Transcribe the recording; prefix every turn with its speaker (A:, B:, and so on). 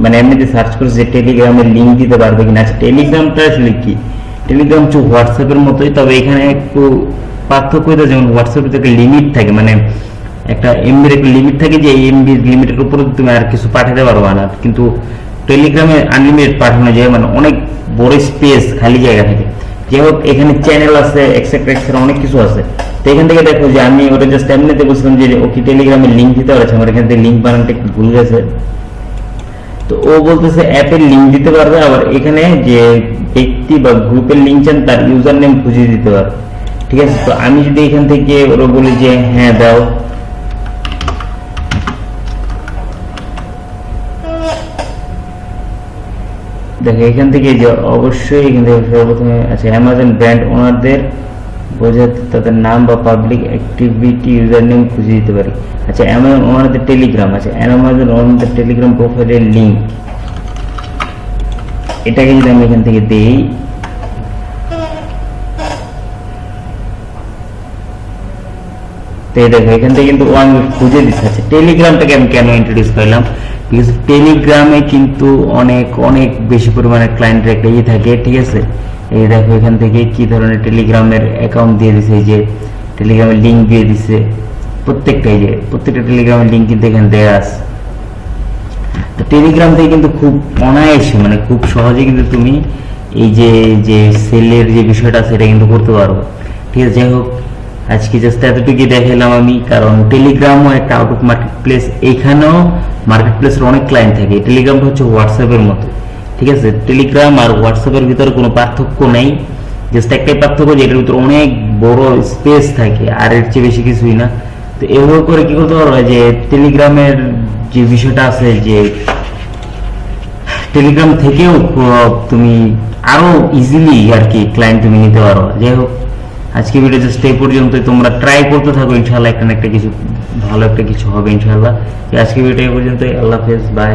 A: মানে এমনিতে সার্চ করেছি যে টেলিগ্রামের লিঙ্ক দিতে পারবে কিনা। আচ্ছা টেলিগ্রামটা আসলে কি, টেলিগ্রাম হচ্ছে হোয়াটসঅ্যাপের মতোই, তবে এখানে একটু পার্থক্য এটা, যেমন হোয়াটসঅ্যাপে একটা লিমিট থাকে, মানে একটা এমবির একটা লিমিট থাকে, যে এই এমবির লিমিটের উপরে তুমি আর কিছু পাঠাতে পারবা না, কিন্তু টেলিগ্রামে আনলিমিটেড পাঠানো যায়, মানে অনেক বড় স্পেস খালি জায়গা থাকে। যাই হোক এখানে চ্যানেল আছে এক্সেট্রা অনেক কিছু আছে। তো এখান থেকে দেখো যে আমি ওটা জাস্ট এমনিতে বলছিলাম যে ওকে টেলিগ্রামের লিঙ্ক দিতে পারছে, আমার এখান থেকে লিঙ্ক বানানটা একটু ভুল গেছে। তো ও বলতেছে অ্যাপের লিঙ্ক দিতে পারবে, আবার এখানে যে ব্যক্তি বা গ্রুপের লিঙ্ক চান তার ইউজার নেম খুঁজে দিতে পারবে। ঠিক আছে, তো আমি যদি এখান থেকে ওরা বলি যে হ্যাঁ দাও, দেখো এখান থেকে যে অবশ্যই এখান থেকে সর্বপ্রথমে আচ্ছা অ্যামাজন ব্র্যান্ড ওনারদের বোঝাতে তাদের নাম বা পাবলিক অ্যাক্টিভিটি ইউজার নেম খুঁজে দিতে পারি। আচ্ছা অ্যামাজন ওনারদের টেলিগ্রাম, আচ্ছা অ্যামাজন ওনারদের টেলিগ্রাম প্রোফাইলের লিঙ্ক, এটাকে যদি আমি এখান থেকে দিই, তো দেখো এখান থেকে কিন্তু ও আমি খুঁজে দিচ্ছে। আচ্ছা টেলিগ্রামটাকে আমি কেন ইন্ট্রোডিউস করলাম, বিকজ টেলিগ্রামে কিন্তু অনেক অনেক বেশি পরিমাণে ক্লায়েন্টের একটা থাকে। ঠিক আছে, এই দেখো এখান থেকে কি ধরনের টেলিগ্রামের অ্যাকাউন্ট দিয়ে দিছে, এই যে টেলিগ্রামের লিঙ্ক দিয়ে দিছে প্রত্যেকটাই, যে প্রত্যেকটা টেলিগ্রামের লিঙ্ক কিন্তু এখানে দেওয়া আছে। তো টেলিগ্রাম থেকে কিন্তু খুব অনায়াসে, মানে খুব সহজে কিন্তু তুমি এই যে সেলের যে বিষয়টা আছে এটা কিন্তু করতে পারবো। ঠিক আছে, যাই হোক আজকে জাস্ট এতটুকুই দেখালাম আমি, কারণ টেলিগ্রামও একটা আউট অফ মার্কেট প্লেস, এইখানেও মার্কেট প্লেসের অনেক ক্লায়েন্ট থাকে। টেলিগ্রামটা হচ্ছে হোয়াটসঅ্যাপের মতো। ঠিক আছে, টেলিগ্রাম আর হোয়াটসঅ্যাপের ভিতরে কোনো পার্থক্য নেই, জাস্ট একটাই পার্থক্য যে এটার ভিতরে অনেক বড় স্পেস থাকে, আর এর চেয়ে বেশি কিছুই না। তো এভাবে করে কি করতে পারবে, যে টেলিগ্রামের যে বিষয়টা আছে, যে টেলিগ্রাম থেকেও তুমি আরো ইজিলি আর কি ক্লায়েন্ট তুমি নিতে পারো। যাই হোক আজকে ভিডিও জাস্ট এই পর্যন্ত, তোমরা ট্রাই করতে থাকো, ইনশাআল্লাহ একটা না একটা কিছু ভালো একটা কিছু হবে ইনশাআল্লাহ। আজকে ভিডিও এই পর্যন্ত, আল্লাহ হাফেজ, বাই।